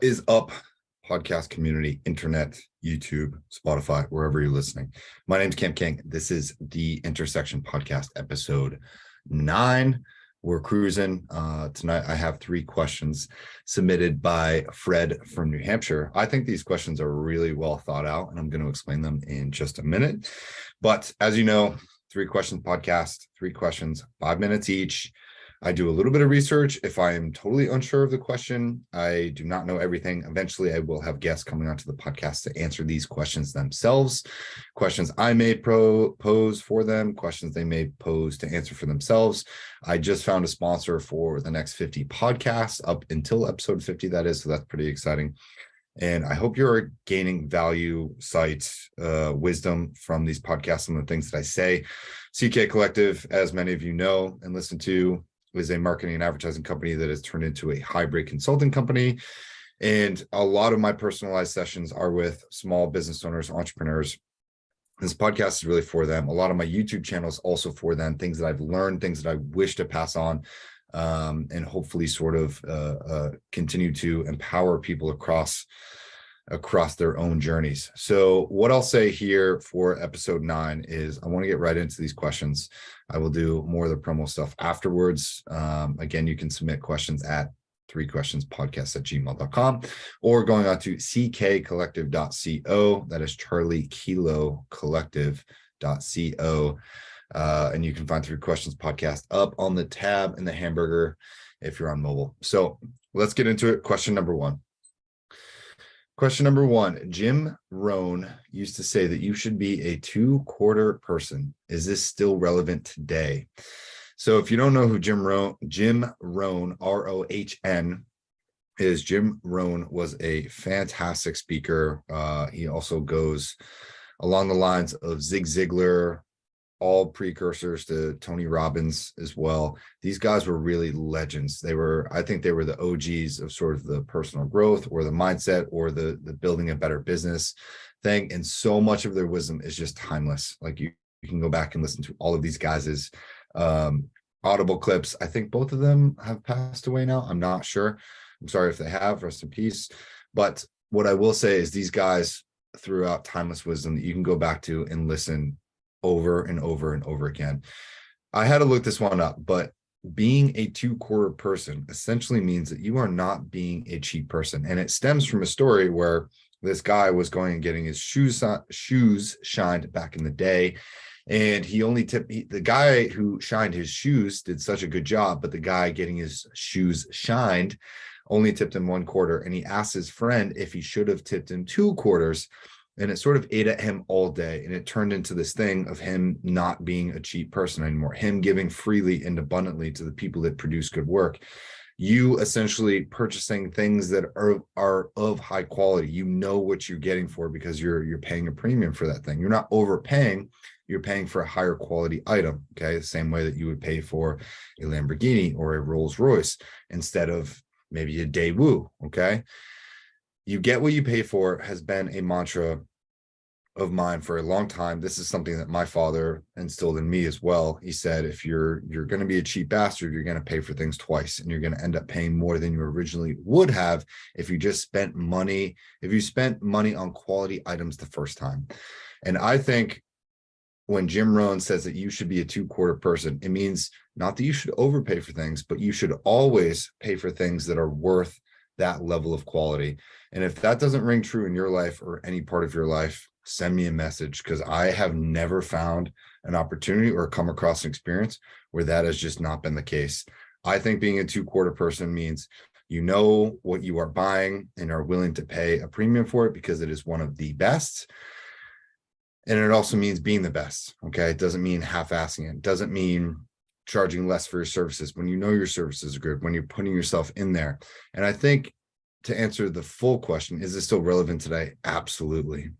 What is up, podcast community, internet, YouTube, Spotify, wherever you're listening? My name is Cam King. This is the Intersection Podcast, episode 9. We're cruising. Tonight, I have 3 questions submitted by Fred from New Hampshire. I think these questions are really well thought out, and I'm going to explain them in just a minute. But as you know, 3 questions podcast, 3 questions, 5 minutes each. I do a little bit of research. If I am totally unsure of the question, I do not know everything. Eventually, I will have guests coming onto the podcast to answer these questions themselves. Questions I may pose for them, questions they may pose to answer for themselves. I just found a sponsor for the next 50 podcasts up until episode 50, that is. So that's pretty exciting. And I hope you're gaining value, wisdom from these podcasts and the things that I say. CK Collective, as many of you know and listen to, is a marketing and advertising company that has turned into a hybrid consulting company. And a lot of my personalized sessions are with small business owners, entrepreneurs. This podcast is really for them. A lot of my YouTube channels also for them, things that I've learned, things that I wish to pass on, and hopefully sort of continue to empower people across their own journeys. So what I'll say here for episode 9 is I want to get right into these questions. I will do more of the promo stuff afterwards. Again, you can submit questions at 3questionspodcast@gmail.com or going on to ckcollective.co. That is Charlie Kilo Collective.co. And you can find 3 Questions Podcast up on the tab in the hamburger if you're on mobile. So let's get into it. Question number 1. Question number 1, Jim Rohn used to say that you should be a 2-quarter person. Is this still relevant today? So if you don't know who Jim Rohn, R-O-H-N, is, Jim Rohn was a fantastic speaker. He also goes along the lines of Zig Ziglar, all precursors to Tony Robbins as well. These guys were really legends. I think they were the OGs of sort of the personal growth or the mindset or the building a better business thing. And so much of their wisdom is just timeless. Like you can go back and listen to all of these guys' audible clips. I think both of them have passed away now. I'm not sure. I'm sorry if they have, rest in peace. But what I will say is these guys threw out timeless wisdom that you can go back to and listen over and over and over again. I had to look this one up, but being a 2-quarter person essentially means that you are not being a cheap person. And it stems from a story where this guy was going and getting his shoes shined back in the day. And he only the guy who shined his shoes did such a good job, but the guy getting his shoes shined only tipped him 1 quarter. And he asked his friend if he should have tipped him 2 quarters. And it sort of ate at him all day. And it turned into this thing of him not being a cheap person anymore, him giving freely and abundantly to the people that produce good work. You essentially purchasing things that are of high quality. You know what you're getting for because you're paying a premium for that thing. You're not overpaying. You're paying for a higher quality item. Okay. The same way that you would pay for a Lamborghini or a Rolls Royce instead of maybe a Daewoo. Okay. You get what you pay for has been a mantra of mine for a long time. This is something that my father instilled in me as well. He said, if you're going to be a cheap bastard, you're going to pay for things twice, and you're going to end up paying more than you originally would have if you just spent money on quality items the first time. And I think when Jim Rohn says that you should be a 2-quarter person, it means not that you should overpay for things, but you should always pay for things that are worth that level of quality. And if that doesn't ring true in your life or any part of your life, send me a message, because I have never found an opportunity or come across an experience where that has just not been the case. I think being a 2-quarter person means you know what you are buying and are willing to pay a premium for it because it is one of the best. And it also means being the best. Okay. It doesn't mean half-assing it. It doesn't mean charging less for your services when you know your services are good, when you're putting yourself in there. And I think to answer the full question, is this still relevant today? Absolutely.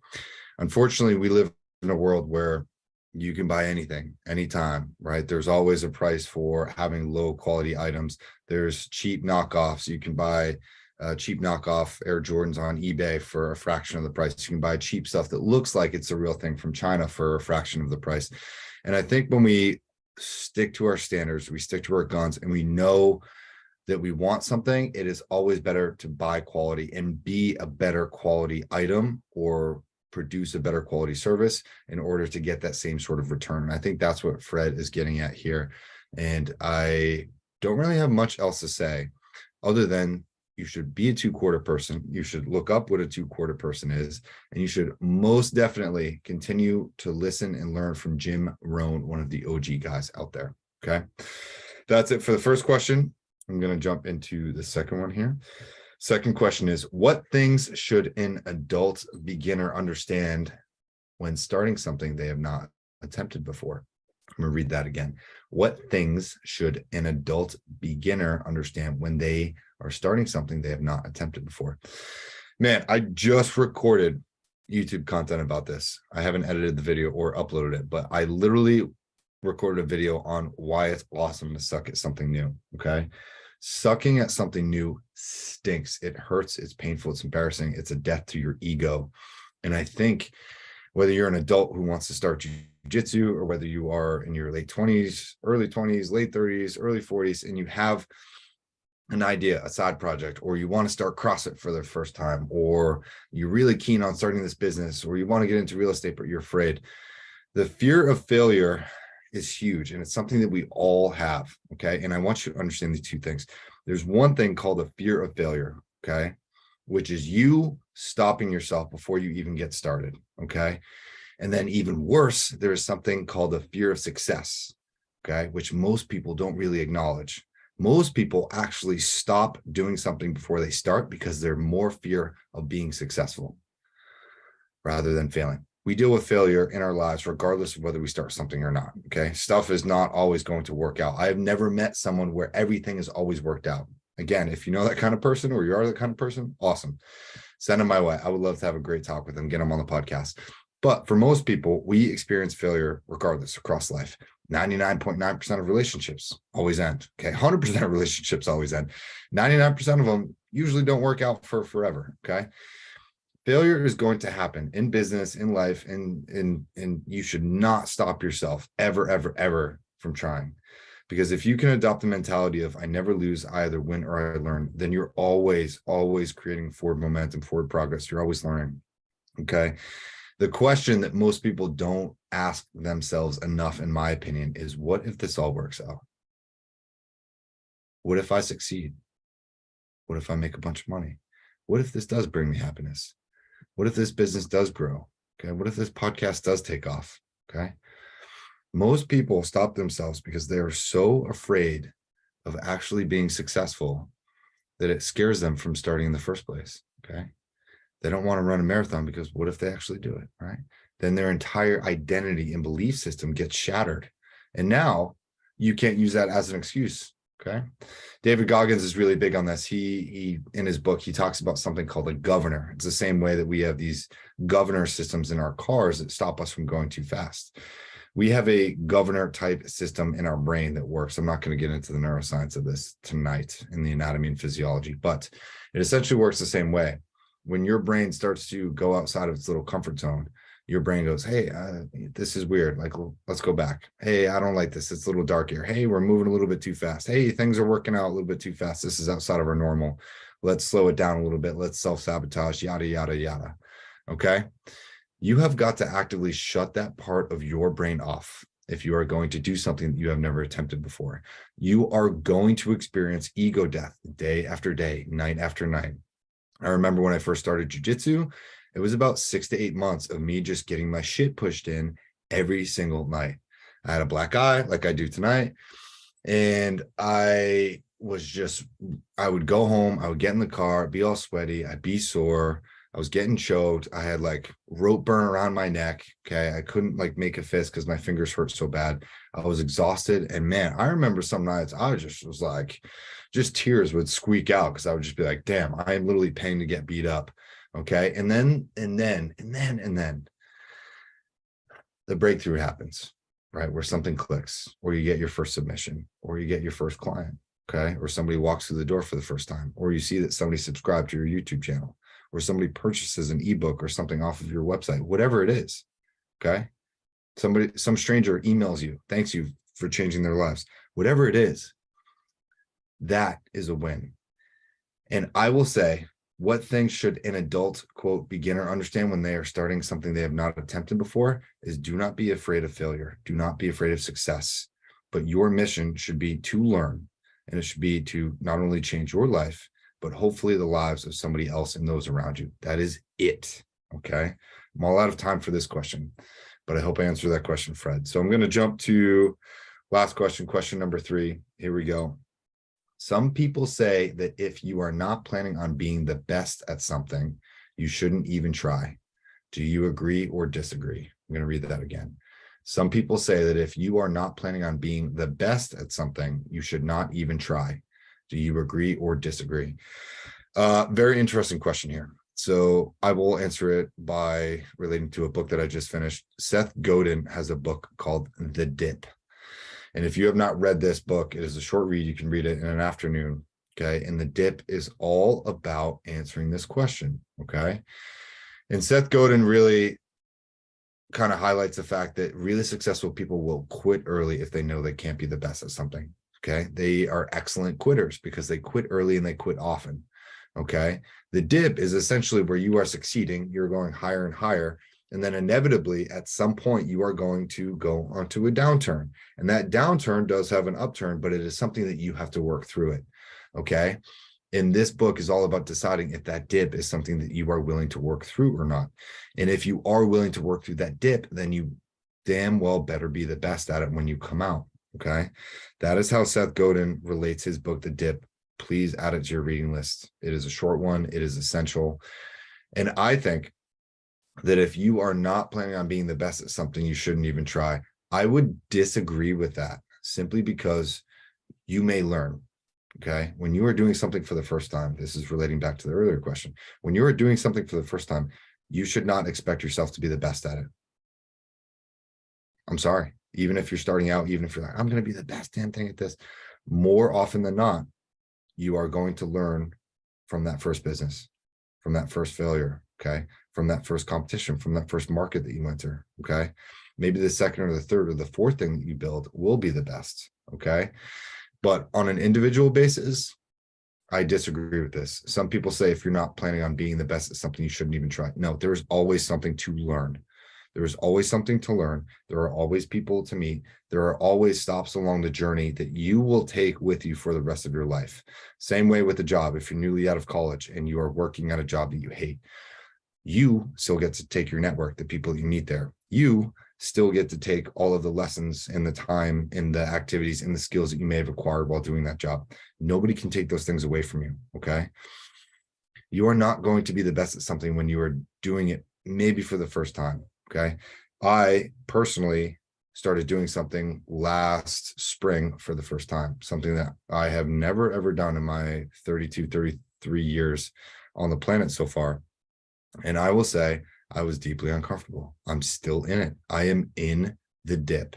Unfortunately, we live in a world where you can buy anything, anytime, right? There's always a price for having low quality items. There's cheap knockoffs. You can buy cheap knockoff Air Jordans on eBay for a fraction of the price. You can buy cheap stuff that looks like it's a real thing from China for a fraction of the price. And I think when we stick to our standards, we stick to our guns, and we know that we want something, it is always better to buy quality and be a better quality item or produce a better quality service in order to get that same sort of return. And I think that's what Fred is getting at here. And I don't really have much else to say other than you should be a 2-quarter person. You should look up what a 2-quarter person is, and you should most definitely continue to listen and learn from Jim Rohn, one of the OG guys out there. Okay, that's it for the first question. I'm going to jump into the second one here. Second question is, what things should an adult beginner understand when starting something they have not attempted before? I'm going to read that again. What things should an adult beginner understand when they are starting something they have not attempted before? Man, I just recorded YouTube content about this. I haven't edited the video or uploaded it, but I literally recorded a video on why it's awesome to suck at something new. Okay. Sucking at something new stinks. It hurts. It's painful. It's embarrassing. It's a death to your ego. And I think whether you're an adult who wants to start jiu-jitsu or whether you are in your late 20s, early 20s, late 30s, early 40s, and you have an idea, a side project, or you want to start CrossFit for the first time, or you're really keen on starting this business, or you want to get into real estate, but you're afraid. The fear of failure is huge, and it's something that we all have, okay? And I want you to understand these two things. There's one thing called the fear of failure, okay? Which is you stopping yourself before you even get started, okay? And then even worse, there is something called the fear of success, okay? Which most people don't really acknowledge. Most people actually stop doing something before they start because they're more fear of being successful rather than failing. We deal with failure in our lives regardless of whether we start something or not, okay? Stuff is not always going to work out. I have never met someone where everything has always worked out. Again, if you know that kind of person or you are that kind of person, awesome. Send them my way. I would love to have a great talk with them, get them on the podcast. But for most people, we experience failure regardless across life. 99.9% of relationships always end. Okay, 100% of relationships always end. 99% of them usually don't work out for forever. Okay, failure is going to happen in business, in life, and you should not stop yourself ever, ever, ever from trying. Because if you can adopt the mentality of I never lose, I either win or I learn, then you're always creating forward momentum, forward progress. You're always learning. Okay. The question that most people don't ask themselves enough, in my opinion, is what if this all works out? What if I succeed? What if I make a bunch of money? What if this does bring me happiness? What if this business does grow? Okay. What if this podcast does take off? Okay. Most people stop themselves because they are so afraid of actually being successful that it scares them from starting in the first place. Okay. They don't want to run a marathon because what if they actually do it, right? Then their entire identity and belief system gets shattered. And now you can't use that as an excuse, okay? David Goggins is really big on this. He in his book, he talks about something called a governor. It's the same way that we have these governor systems in our cars that stop us from going too fast. We have a governor type system in our brain that works. I'm not going to get into the neuroscience of this tonight in the anatomy and physiology, but it essentially works the same way. When your brain starts to go outside of its little comfort zone, your brain goes, hey, this is weird. Like, let's go back. Hey, I don't like this. It's a little dark here. Hey, we're moving a little bit too fast. Hey, things are working out a little bit too fast. This is outside of our normal. Let's slow it down a little bit. Let's self-sabotage, yada, yada, yada. Okay. You have got to actively shut that part of your brain off if you are going to do something that you have never attempted before. You are going to experience ego death day after day, night after night. I remember when I first started jiu-jitsu, it was about 6 to 8 months of me just getting my shit pushed in every single night. I had a black eye like I do tonight. And I would go home, I would get in the car, be all sweaty, I'd be sore. I was getting choked. I had like rope burn around my neck. Okay. I couldn't like make a fist because my fingers hurt so bad. I was exhausted. And man, I remember some nights I just was like, just tears would squeak out because I would just be like, damn, I am literally paying to get beat up. Okay. And then the breakthrough happens, right? Where something clicks, or you get your first submission, or you get your first client. Okay. Or somebody walks through the door for the first time, or you see that somebody subscribed to your YouTube channel, or somebody purchases an ebook or something off of your website, whatever it is. Okay. Some stranger emails you, thanks you for changing their lives, whatever it is. That is a win. And I will say, what things should an adult, quote, beginner understand when they are starting something they have not attempted before is do not be afraid of failure. Do not be afraid of success. But your mission should be to learn, and it should be to not only change your life, but hopefully the lives of somebody else and those around you. That is it. Okay. I'm all out of time for this question, but I hope I answered that question, Fred. So I'm going to jump to last question, question number 3. Here we go. Some people say that if you are not planning on being the best at something, you shouldn't even try. Do you agree or disagree? I'm going to read that again. Some people say that if you are not planning on being the best at something, you should not even try. Do you agree or disagree? Very interesting question here. So I will answer it by relating to a book that I just finished. Seth Godin has a book called The Dip. And if you have not read this book, it is a short read. You can read it in an afternoon. Okay. And The Dip is all about answering this question. Okay. And Seth Godin really kind of highlights the fact that really successful people will quit early if they know they can't be the best at something. Okay. They are excellent quitters because they quit early and they quit often. Okay. The dip is essentially where you are succeeding. You're going higher and higher. And then inevitably, at some point, you are going to go onto a downturn. And that downturn does have an upturn, but it is something that you have to work through it. Okay. And this book is all about deciding if that dip is something that you are willing to work through or not. And if you are willing to work through that dip, then you damn well better be the best at it when you come out. Okay. That is how Seth Godin relates his book, The Dip. Please add it to your reading list. It is a short one. It is essential. And I think that if you are not planning on being the best at something, you shouldn't even try. I would disagree with that simply because you may learn. Okay. When you are doing something for the first time, this is relating back to the earlier question. When you are doing something for the first time, you should not expect yourself to be the best at it. I'm sorry. Even if you're starting out, even if you're like, I'm going to be the best damn thing at this, more often than not, you are going to learn from that first business, from that first failure. Okay. From that first competition, from that first market that you enter. Okay. Maybe the second or the third or the fourth thing that you build will be the best. Okay. But on an individual basis, I disagree with this. Some people say if you're not planning on being the best at something, you shouldn't even try. No, there's always something to learn. There is always something to learn. There are always people to meet. There are always stops along the journey that you will take with you for the rest of your life. Same way with a job. If you're newly out of college and you are working at a job that you hate, you still get to take your network, the people you meet there. You still get to take all of the lessons and the time and the activities and the skills that you may have acquired while doing that job. Nobody can take those things away from you. Okay. You are not going to be the best at something when you are doing it maybe for the first time. Okay. I personally started doing something last spring for the first time, something that I have never, ever done in my 32, 33 years on the planet so far. And I will say I was deeply uncomfortable. I'm still in it. I am in the dip.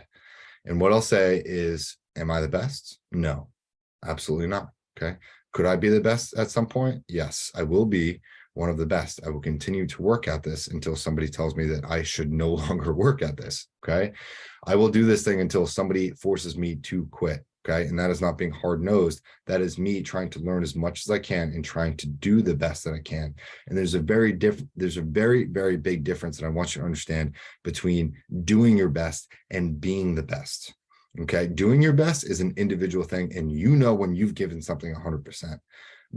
And what I'll say is, am I the best? No, absolutely not. Okay. Could I be the best at some point? Yes, I will be one of the best. I will continue to work at this until somebody tells me that I should no longer work at this. Okay. I will do this thing until somebody forces me to quit. Okay. And that is not being hard-nosed. That is me trying to learn as much as I can and trying to do the best that I can. And there's a very, very big difference that I want you to understand between doing your best and being the best. Okay. Doing your best is an individual thing. And you know, when you've given something 100%,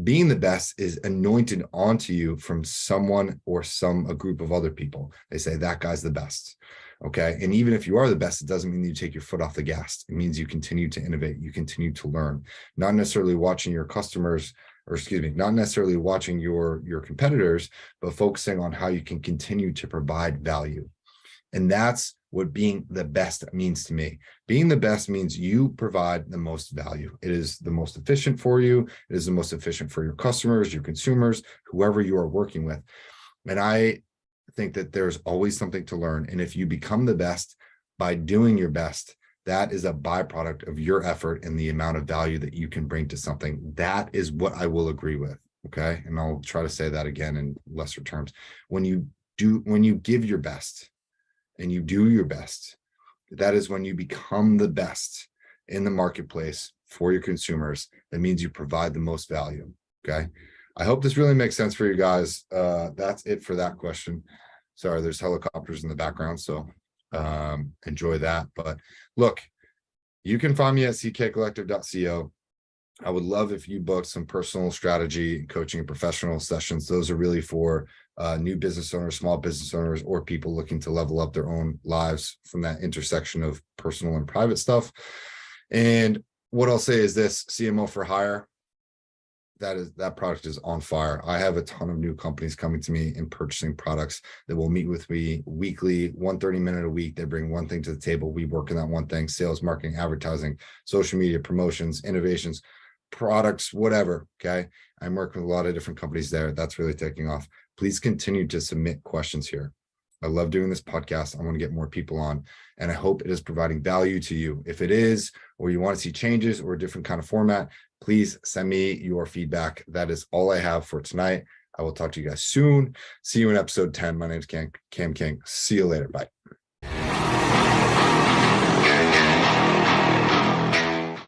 being the best is anointed onto you from someone or a group of other people. They say that guy's the best. Okay. And even if you are the best, it doesn't mean you take your foot off the gas. It means you continue to innovate. You continue to learn, not necessarily watching your customers, or excuse me, not necessarily watching your competitors, but focusing on how you can continue to provide value. And that's what being the best means to me. Being the best means you provide the most value. It is the most efficient for you. It is the most efficient for your customers, your consumers, whoever you are working with. And I think that there's always something to learn. And if you become the best by doing your best, that is a byproduct of your effort and the amount of value that you can bring to something. That is what I will agree with. Okay. And I'll try to say that again in lesser terms. When you give your best and you do your best, that is when you become the best in the marketplace for your consumers, that means you provide the most value. Okay. I hope this really makes sense for you guys. That's it for that question. Sorry, there's helicopters in the background, so enjoy that. But look, you can find me at ckcollective.co. I would love if you booked some personal strategy, coaching, and professional sessions. Those are really for new business owners, small business owners, or people looking to level up their own lives from that intersection of personal and private stuff. And what I'll say is this: CMO for Hire, that product is on fire. I have a ton of new companies coming to me and purchasing products that will meet with me weekly, 130-minute a week. They bring one thing to the table. We work in that one thing: sales, marketing, advertising, social media, promotions, innovations, products, whatever. Okay. I'm working with a lot of different companies there. That's really taking off. Please continue to submit questions here. I love doing this podcast. I want to get more people on, and I hope it is providing value to you. If it is, or you want to see changes or a different kind of format, please send me your feedback. That is all I have for tonight. I will talk to you guys soon. See you in episode 10. My name is Cam King. See you later. Bye.